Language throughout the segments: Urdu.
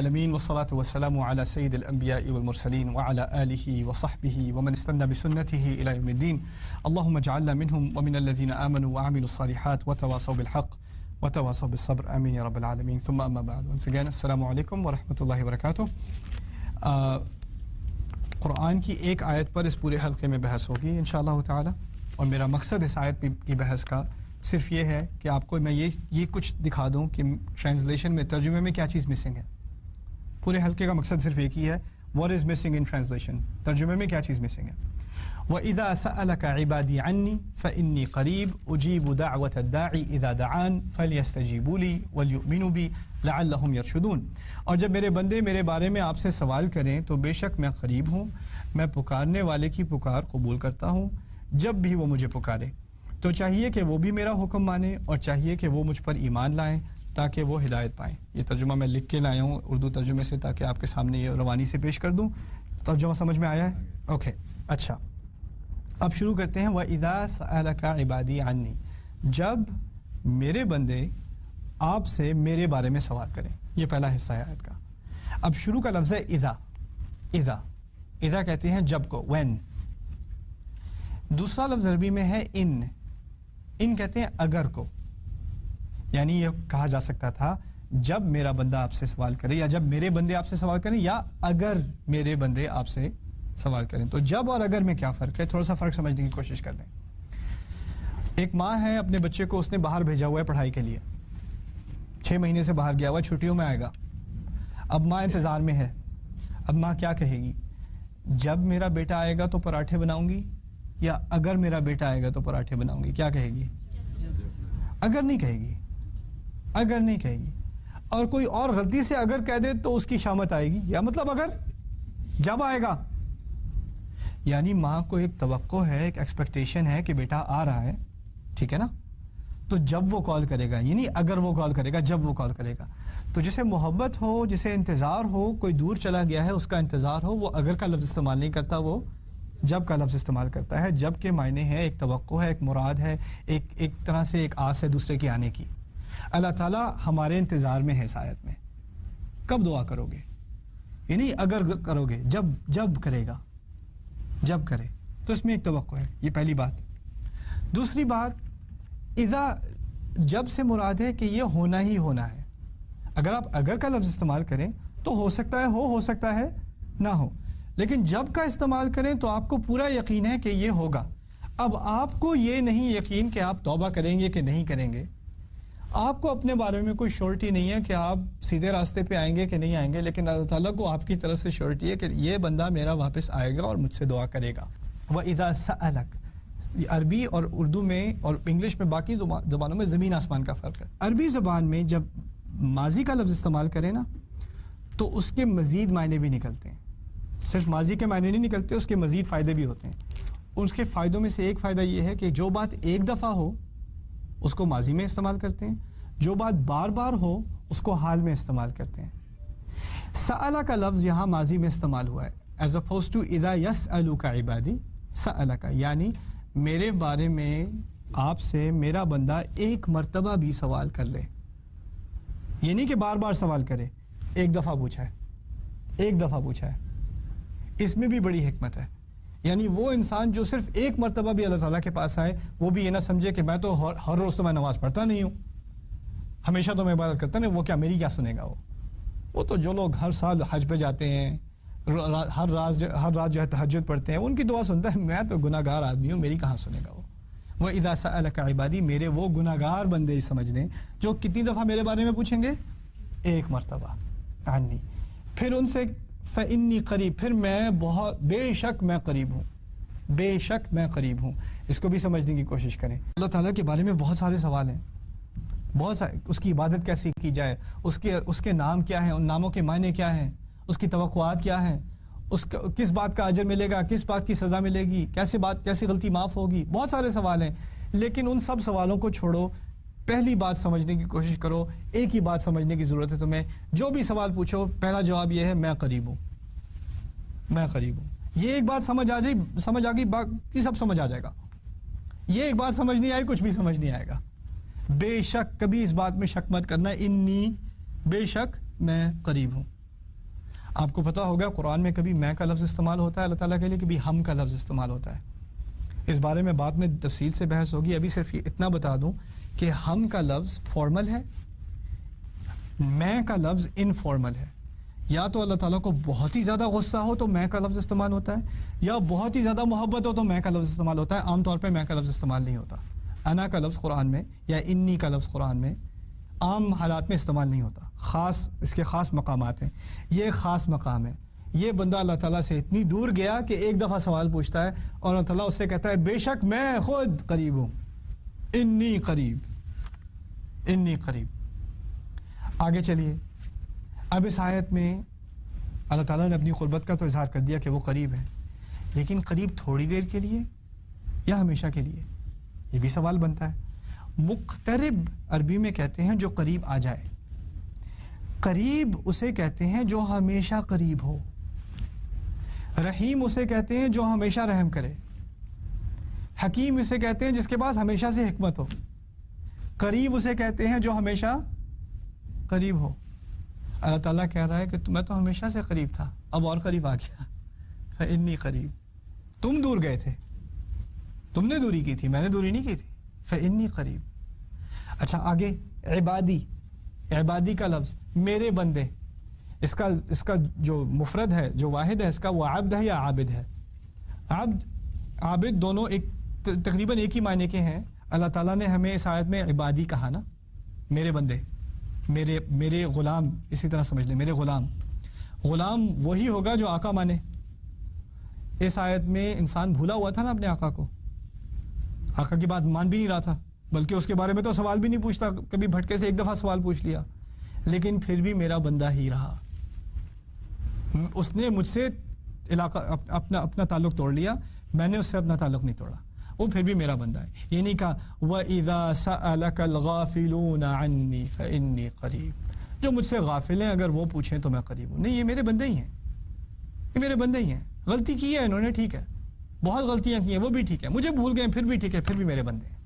العالمين والصلاة والسلام على سيد الأنبياء والمرسلين وعلى آله وصحبه ومن استنى بسنته إلى يوم الدين. اللهم اجعلنا منهم ومن الذين آمنوا وعملوا الصالحات وتواصوا بالحق وتواصوا بالصبر. آمين يا رب العالمين. ثم أما بعد. Once again, السلام عليكم ورحمة الله وبركاته. قرآن کی ایک آیت پر اس پورے حلقے میں بحث ہوگی انشاءاللہ تعالی، اور میرا مقصد اس آیت کی بحث کا صرف یہ ہے کہ آپ کو میں یہ کچھ دکھا دوں کہ ٹرانسلیشن میں، ترجمے میں کیا چیز مسنگ ہے. پورے حلقے کا مقصد صرف ایک ہی ہے، what is missing in translation، ترجمے میں کیا چیز مسنگ ہے. وَإِذَا سَأَلَكَ عِبَادِي عَنِّي فَإِنِّي قَرِيبٌ أُجِيبُ دَعْوَةَ الدَّاعِ إِذَا دَعَانِ فَلْيَسْتَجِيبُوا لِي وَلْيُؤْمِنُوا بِي لَعَلَّهُمْ يَرْشُدُونَ. اور جب میرے بندے میرے بارے میں آپ سے سوال کریں تو بے شک میں قریب ہوں، میں پکارنے والے کی پکار قبول کرتا ہوں جب بھی وہ مجھے پکارے. تو چاہیے کہ وہ بھی میرا حکم مانیں اور چاہیے کہ وہ مجھ پر ایمان لائیں تاکہ وہ ہدایت پائیں. یہ ترجمہ میں لکھ کے لایا ہوں اردو ترجمے سے تاکہ آپ کے سامنے یہ روانی سے پیش کر دوں. ترجمہ سمجھ میں آیا ہے؟ اوکے اچھا، اب شروع کرتے ہیں. وَإِذَا سَأَلَكَ عِبَادِي عَنِّي، جب میرے بندے آپ سے میرے بارے میں سوال کریں. یہ پہلا حصہ ہے آیت کا. اب شروع کا لفظ ہے اذا. اذا کہتے ہیں جب کو، when. دوسرا لفظ عربی میں ہے ان کہتے ہیں اگر کو. یعنی یہ کہا جا سکتا تھا جب میرا بندہ آپ سے سوال کرے، یا جب میرے بندے آپ سے سوال کریں، یا اگر میرے بندے آپ سے سوال کریں. تو جب اور اگر میں کیا فرق ہے، تھوڑا سا فرق سمجھنے کی کوشش کر لیں. ایک ماں ہے، اپنے بچے کو اس نے باہر بھیجا ہوا ہے پڑھائی کے لیے، 6 مہینے سے باہر گیا ہوا ہے، چھٹیوں میں آئے گا. اب ماں انتظار میں ہے. اب ماں کیا کہے گی؟ جب میرا بیٹا آئے گا تو پراٹھے بناؤں گی، یا اگر میرا بیٹا آئے گا تو پراٹھے بناؤں گی؟ کیا کہے گی؟ اگر نہیں کہے گی. اگر نہیں کہے گی. اور کوئی اور غلطی سے اگر کہہ دے تو اس کی شامت آئے گی، یا مطلب اگر جب آئے گا. یعنی ماں کو ایک توقع ہے، ایک ایکسپیکٹیشن ہے کہ بیٹا آ رہا ہے، ٹھیک ہے نا، تو جب وہ کال کرے گا، یعنی اگر وہ کال کرے گا، جب وہ کال کرے گا. تو جسے محبت ہو، جسے انتظار ہو، کوئی دور چلا گیا ہے اس کا انتظار ہو، وہ اگر کا لفظ استعمال نہیں کرتا، وہ جب کا لفظ استعمال کرتا ہے. جب کے معنی ہے ایک توقع ہے، ایک مراد ہے، ایک طرح سے ایک آس ہے دوسرے کے آنے کی. اللہ تعالیٰ ہمارے انتظار میں ہے اس آیت میں. کب دعا کرو گے؟ یعنی اگر کرو گے، جب کرے گا، جب کرے. تو اس میں ایک توقع ہے. یہ پہلی بات. دوسری بات، اذا جب سے مراد ہے کہ یہ ہونا ہی ہونا ہے. اگر آپ اگر کا لفظ استعمال کریں تو ہو سکتا ہے ہو سکتا ہے نہ ہو، لیکن جب کا استعمال کریں تو آپ کو پورا یقین ہے کہ یہ ہوگا. اب آپ کو یہ نہیں یقین کہ آپ توبہ کریں گے کہ نہیں کریں گے. آپ کو اپنے بارے میں کوئی شورٹی نہیں ہے کہ آپ سیدھے راستے پہ آئیں گے کہ نہیں آئیں گے، لیکن اللہ تعالیٰ کو آپ کی طرف سے شورٹی ہے کہ یہ بندہ میرا واپس آئے گا اور مجھ سے دعا کرے گا. وَإِذَا سَأَلَكَ، عربی اور اردو میں اور انگلش میں، باقی زبانوں میں زمین آسمان کا فرق ہے. عربی زبان میں جب ماضی کا لفظ استعمال کریں نا تو اس کے مزید معنی بھی نکلتے ہیں. صرف ماضی کے معنی نہیں نکلتے، اس کے مزید فائدے بھی ہوتے ہیں. اس کے فائدوں میں سے ایک فائدہ یہ ہے کہ جو بات ایک دفعہ ہو اس کو ماضی میں استعمال کرتے ہیں، جو بات بار بار ہو اس کو حال میں استعمال کرتے ہیں. سألہ کا لفظ یہاں ماضی میں استعمال ہوا ہے as opposed to اذا یسألوک عبادی سألک، یعنی میرے بارے میں آپ سے میرا بندہ ایک مرتبہ بھی سوال کر لے. یہ نہیں کہ بار بار سوال کرے، ایک دفعہ پوچھا ہے، ایک دفعہ پوچھا ہے. اس میں بھی بڑی حکمت ہے. یعنی وہ انسان جو صرف ایک مرتبہ بھی اللہ تعالیٰ کے پاس آئے، وہ بھی یہ نہ سمجھے کہ میں تو ہر روز تو میں نماز پڑھتا نہیں ہوں، ہمیشہ تو میں عبادت کرتا نہیں، وہ کیا میری کیا سنے گا. وہ تو جو لوگ ہر سال حج پہ جاتے ہیں، ہر رات جو ہے تہجد پڑھتے ہیں، ان کی دعا سنتا ہے. میں تو گناہ گار آدمی ہوں، میری کہاں سنے گا وہ. وَإِذَا سَأَلَكَ عِبَادِي، میرے وہ گناہ گار بندے سمجھ لیں جو کتنی دفعہ میرے بارے میں پوچھیں گے؟ ایک مرتبہ. عنی، پھر ان سے فَإِنِّي قریب، پھر میں بہت بے شک میں قریب ہوں، بے شک میں قریب ہوں. اس کو بھی سمجھنے کی کوشش کریں. اللہ تعالیٰ کے بارے میں بہت سارے سوال ہیں، بہت سارے. اس کی عبادت کیسے کی جائے، اس کے نام کیا ہیں، ان ناموں کے معنی کیا ہیں، اس کی توقعات کیا ہیں، کس بات کا اجر ملے گا، کس بات کی سزا ملے گی، کیسی غلطی معاف ہوگی. بہت سارے سوال ہیں، لیکن ان سب سوالوں کو چھوڑو. پہلی بات سمجھنے کی کوشش کرو. ایک ہی بات سمجھنے کی ضرورت ہے تمہیں. جو بھی سوال پوچھو پہلا جواب یہ ہے، میں قریب ہوں، میں قریب ہوں. یہ ایک بات سمجھ آ گئی، باقی سب سمجھ آ جائے گا. یہ ایک بات سمجھ نہیں آئی، کچھ بھی سمجھ نہیں آئے گا. بے شک، کبھی اس بات میں شک مت کرنا، انی، بے شک میں قریب ہوں. آپ کو پتہ ہوگا قرآن میں کبھی میں کا لفظ استعمال ہوتا ہے اللہ تعالیٰ کے لیے، کبھی ہم کا لفظ استعمال ہوتا ہے. اس بارے میں بعد میں تفصیل سے بحث ہوگی. ابھی صرف اتنا بتا دوں کہ ہم کا لفظ فارمل ہے، میں کا لفظ انفارمل ہے. یا تو اللہ تعالیٰ کو بہت ہی زیادہ غصہ ہو تو میں کا لفظ استعمال ہوتا ہے، یا بہت ہی زیادہ محبت ہو تو میں کا لفظ استعمال ہوتا ہے. عام طور پہ میں کا لفظ استعمال نہیں ہوتا. انا کا لفظ قرآن میں یا انی کا لفظ قرآن میں عام حالات میں استعمال نہیں ہوتا. خاص اس کے خاص مقامات ہیں. یہ خاص مقام ہے. یہ بندہ اللہ تعالیٰ سے اتنی دور گیا کہ ایک دفعہ سوال پوچھتا ہے اور اللہ تعالیٰ اس سے کہتا ہے بے شک میں خود قریب ہوں، انی قریب، انی قریب. آگے چلیے. اب اس آیت میں اللہ تعالیٰ نے اپنی قربت کا تو اظہار کر دیا کہ وہ قریب ہے، لیکن قریب تھوڑی دیر کے لیے یا ہمیشہ کے لیے؟ یہ بھی سوال بنتا ہے. مقترب عربی میں کہتے ہیں جو قریب آ جائے. قریب اسے کہتے ہیں جو ہمیشہ قریب ہو. رحیم اسے کہتے ہیں جو ہمیشہ رحم کرے. حکیم اسے کہتے ہیں جس کے پاس ہمیشہ سے حکمت ہو. قریب اسے کہتے ہیں جو ہمیشہ قریب ہو. اللہ تعالیٰ کہہ رہا ہے کہ میں تو ہمیشہ سے قریب تھا، اب اور قریب آ گیا. فإنی قریب. تم دور گئے تھے، تم نے دوری کی تھی، میں نے دوری نہیں کی تھی. فإنی قریب. اچھا آگے عبادی. عبادی کا لفظ میرے بندے، اس کا جو مفرد ہے، جو واحد ہے اس کا، وہ عبد ہے یا عابد ہے. عبد عابد دونوں تقریباً ایک ہی معنی کے ہیں. اللہ تعالیٰ نے ہمیں اس آیت میں عبادی کہا نا، میرے بندے، میرے غلام. اسی طرح سمجھ لیں میرے غلام. غلام وہی ہوگا جو آقا مانے. اس آیت میں انسان بھولا ہوا تھا نا اپنے آقا کو، آقا کی بات مان بھی نہیں رہا تھا، بلکہ اس کے بارے میں تو سوال بھی نہیں پوچھتا. کبھی بھٹکے سے ایک دفعہ سوال پوچھ لیا، لیکن پھر بھی میرا بندہ ہی رہا. اس نے مجھ سے اپنا تعلق توڑ لیا، میں نے اس سے اپنا تعلق نہیں توڑا، وہ پھر بھی میرا بندہ ہے. یہ نہیں کہا وَإِذَا سَأَلَكَ الْغَافِلُونَ عَنِّي فَإِنِّي قَرِيب، جو مجھ سے غافل ہیں اگر وہ پوچھیں تو میں قریب ہوں. نہیں، یہ میرے بندے ہی ہیں، یہ میرے بندے ہی ہیں. غلطی کی ہے انہوں نے، ٹھیک ہے، بہت غلطیاں کی ہیں، وہ بھی ٹھیک ہے، مجھے بھول گئے پھر بھی ٹھیک ہے، پھر بھی میرے بندے ہیں.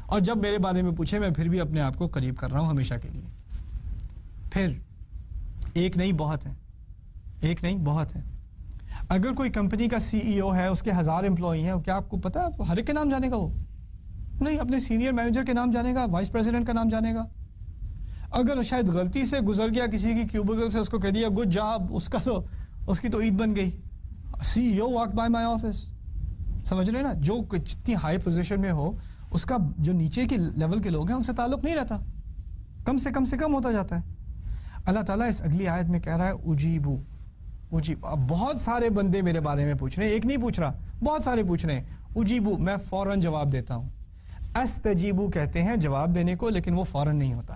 اور جب میرے بارے میں پوچھے میں پھر بھی اپنے آپ کو قریب کر رہا ہوں ہمیشہ کے لیے. پھر ایک نہیں بہت ہے، ایک نہیں بہت ہے. اگر کوئی کمپنی کا سی ای او ہے، اس کے 1000 امپلائی ہیں، کیا آپ کو پتہ ہے ہر ایک کے نام جانے گا؟ وہ نہیں، اپنے سینئر مینیجر کے نام جانے گا، وائس پریزیڈنٹ کا نام جانے گا. اگر شاید غلطی سے گزر گیا کسی کی کیوبیکل سے، اس کو کہہ دیا گڈ جاب، اس کی تو عید بن گئی. سی ای او واک بائی مائی آفس. سمجھ رہے نا؟ جو جتنی ہائی پوزیشن میں ہو، اس کا جو نیچے کے لیول کے لوگ ہیں ان سے تعلق نہیں رہتا، کم سے کم ہوتا جاتا ہے. اللہ تعالیٰ اس اگلی آیت میں کہہ رہا ہے اجیبو. اب بہت سارے بندے میرے بارے میں پوچھ رہے ہیں، ایک نہیں پوچھ رہا، بہت سارے پوچھ رہے ہیں. اجیبو، میں فوراً جواب دیتا ہوں. استجیبو کہتے ہیں جواب دینے کو، لیکن وہ فوراً نہیں ہوتا.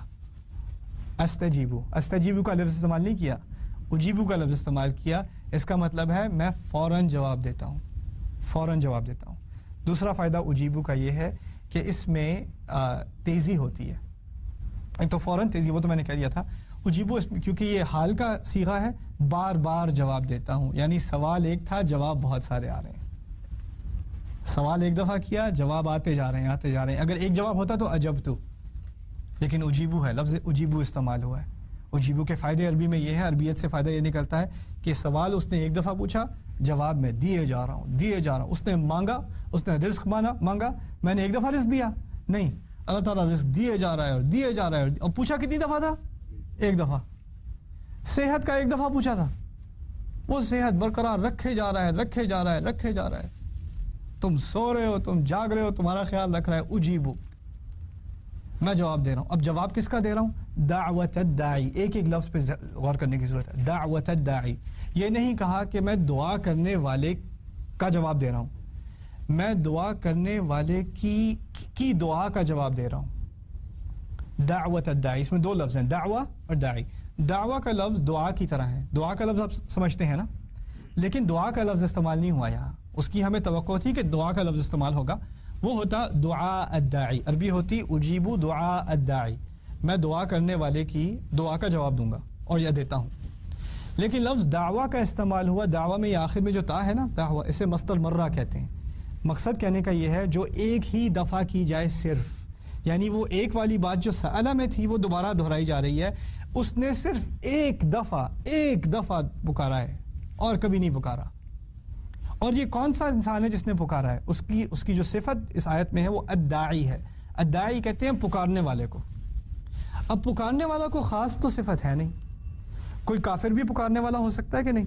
استجیبو کا لفظ استعمال نہیں کیا، اجیبو کا لفظ استعمال کیا. اس کا مطلب ہے میں فوراً جواب دیتا ہوں، فوراً جواب دیتا ہوں. دوسرا فائدہ اجیبو کا یہ ہے کہ اس میں تیزی ہوتی ہے. ایک تو فوراً تیزی، وہ تو میں نے کہہ دیا تھا. اجیبو کیونکہ یہ حال کا صیغہ ہے، بار بار جواب دیتا ہوں، یعنی سوال ایک تھا، جواب بہت سارے آ رہے ہیں. سوال ایک دفعہ کیا، جواب آتے جا رہے ہیں. اگر ایک جواب ہوتا تو اجبتو، لیکن اجیبو ہے، لفظ اجیبو استعمال ہوا ہے. اجیبو کے فائدے عربی میں یہ ہے، عربیت سے فائدہ یہ نکلتا ہے کہ سوال اس نے ایک دفعہ پوچھا، جواب میں دیے جا رہا ہوں. اس نے مانگا، اس نے رزق مانگا، میں نے ایک دفعہ رزق دیا نہیں، اللہ تعالیٰ رزق دیے جا رہا ہے. اور پوچھا کتنی دفعہ تھا؟ ایک دفعہ. صحت کا ایک دفعہ پوچھا تھا، وہ صحت برقرار رکھے جا رہا ہے. تم سو رہے ہو، تم جاگ رہے ہو، تمہارا خیال رکھ رہا ہے. اجیبو، میں جواب دے رہا ہوں. اب جواب کس کا دے رہا ہوں؟ دعوت الداعی. ایک لفظ پہ غور کرنے کی ضرورت ہے. دعوت الداعی، یہ نہیں کہا کہ میں دعا کرنے والے کا جواب دے رہا ہوں، میں دعا کرنے والے کی دعا کا جواب دے رہا ہوں. دعوت الداعی، اس میں دو لفظ ہیں، دعوہ اور داعی. دعوہ کا لفظ دعا کی طرح ہے، دعا کا لفظ آپ سمجھتے ہیں نا، لیکن دعا کا لفظ استعمال نہیں ہوا یہاں. اس کی ہمیں توقع تھی کہ دعا کا لفظ استعمال ہوگا، وہ ہوتا دعا الداعی. عربی ہوتی اجیبو دعا الداعی، میں دعا کرنے والے کی دعا کا جواب دوں گا اور یہ دیتا ہوں. لیکن لفظ دعویٰ کا استعمال ہوا، دعویٰ میں یہ آخر میں جو تا ہے نا، دعویٰ، اسے مصدر مرہ کہتے ہیں. مقصد کہنے کا یہ ہے جو ایک ہی دفعہ کی جائے صرف، یعنی وہ ایک والی بات جو سألہ میں تھی وہ دوبارہ دہرائی جا رہی ہے. اس نے صرف ایک دفعہ پکارا ہے اور کبھی نہیں پکارا. اور یہ کون سا انسان ہے جس نے پکارا ہے؟ اس کی جو صفت اس آیت میں ہے وہ الداعی ہے. الداعی کہتے ہیں پکارنے والے کو. اب پکارنے والا کو خاص تو صفت ہے نہیں. کوئی کافر بھی پکارنے والا ہو سکتا ہے کہ نہیں؟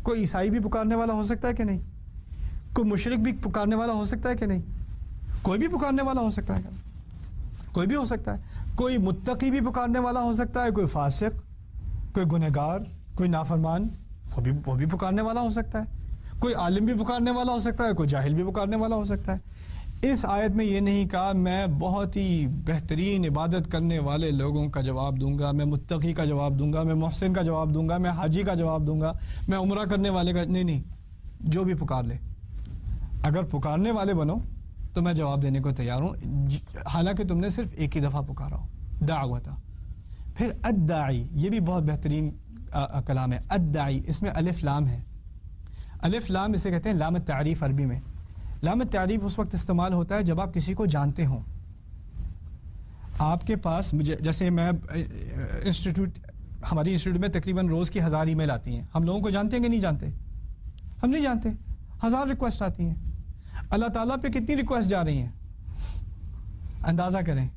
کوئی عیسائی بھی پکارنے والا ہو سکتا ہے کہ نہیں؟ کوئی مشرک بھی پکارنے والا ہو سکتا ہے کہ نہیں؟ کوئی بھی پکارنے والا ہو سکتا ہے کہ نہیں؟ کوئی بھی ہو سکتا ہے. کوئی متقی بھی پکارنے والا ہو سکتا ہے, کوئی فاسق, کوئی گنہگار, کوئی نافرمان, وہ بھی پکارنے والا ہو سکتا ہے. کوئی عالم بھی پکارنے والا ہو سکتا ہے, کوئی جاہل بھی پکارنے والا ہو سکتا ہے. اس آیت میں یہ نہیں کہا میں بہت ہی بہترین عبادت کرنے والے لوگوں کا جواب دوں گا, میں متقی کا جواب دوں گا, میں محسن کا جواب دوں گا, میں حاجی کا جواب دوں گا, میں عمرہ کرنے والے کا. نہیں, جو بھی پکار لے. اگر پکارنے والے بنو تو میں جواب دینے کو تیار ہوں, حالانکہ تم نے صرف ایک ہی دفعہ پکارا ہو. دعوتا. پھر الداعی, یہ بھی بہت بہترین کلام ہے. الداعی, اس میں الف لام ہے. الف لام اسے کہتے ہیں لام التعریف عربی میں. لام التعریف اس وقت استعمال ہوتا ہے جب آپ کسی کو جانتے ہوں. آپ کے پاس جیسے میں ہماری انسٹیٹیوٹ میں تقریباً روز کی 1000 ای میل آتی ہیں. ہم لوگوں کو جانتے ہیں کہ نہیں جانتے؟ ہم نہیں جانتے. 1000 ریکویسٹ آتی ہیں. اللہ تعالیٰ پہ کتنی ریکویسٹ جا رہی ہیں اندازہ کریں.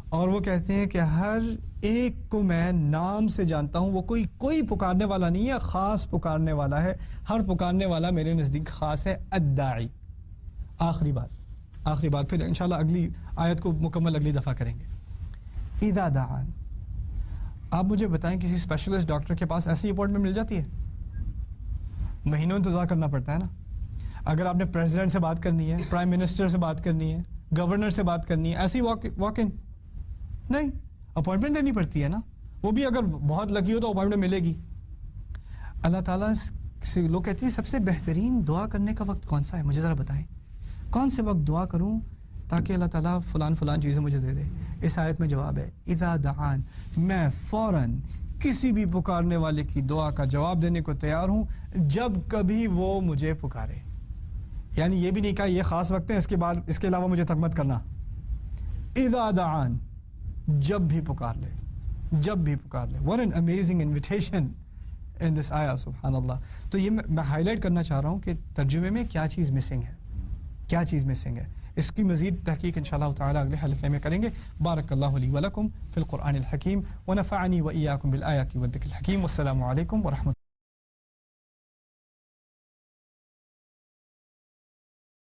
اور وہ کہتے ہیں کہ ہر ایک کو میں نام سے جانتا ہوں. وہ کوئی پکارنے والا نہیں ہے, خاص پکارنے والا ہے. ہر پکارنے والا میرے نزدیک خاص ہے. الداعی. آخری بات پھر انشاءاللہ اگلی آیت کو مکمل اگلی دفعہ کریں گے. اذا دعان, آپ مجھے بتائیں کسی اسپیشلسٹ ڈاکٹر کے پاس ایسی اپوائنٹمنٹ مل جاتی ہے؟ مہینوں انتظار کرنا پڑتا ہے نا. اگر آپ نے پریزیڈنٹ سے بات کرنی ہے, پرائم منسٹر سے بات کرنی ہے, گورنر سے بات کرنی ہے, ایسی واک ان نہیں, اپوائنٹمنٹ دینی پڑتی ہے نا. وہ بھی اگر بہت لکی ہو تو اپوائنٹمنٹ ملے گی. اللہ تعالیٰ سے لوگ کہتے ہیں سب سے بہترین دعا کرنے کا وقت کون سا ہے؟ مجھے ذرا بتائیں کون سے وقت دعا کروں تاکہ اللہ تعالیٰ فلان چیزیں مجھے دے دے. اس آیت میں جواب ہے اذا دعان, میں فوراً کسی بھی پکارنے والے کی دعا کا جواب دینے کو تیار ہوں جب کبھی وہ مجھے پکارے. یعنی یہ بھی نہیں کہا یہ خاص وقت ہے, اس کے علاوہ مجھے تک مت کرنا. اذا دعان, جب بھی پکار لے. What an amazing invitation in this ayah, سبحان اللہ. تو یہ میں ہائی لائٹ کرنا چاہ رہا ہوں کہ ترجمے میں کیا چیز مسنگ ہے. اس کی مزید تحقیق انشاءاللہ تعالی اگلے حلقے میں کریں گے. بارک اللہ لی ولکم فی القرآن الحکیم ونفعنی وإیاکم بالآیات والذکر الحکیم. والسلام علیکم ورحمۃ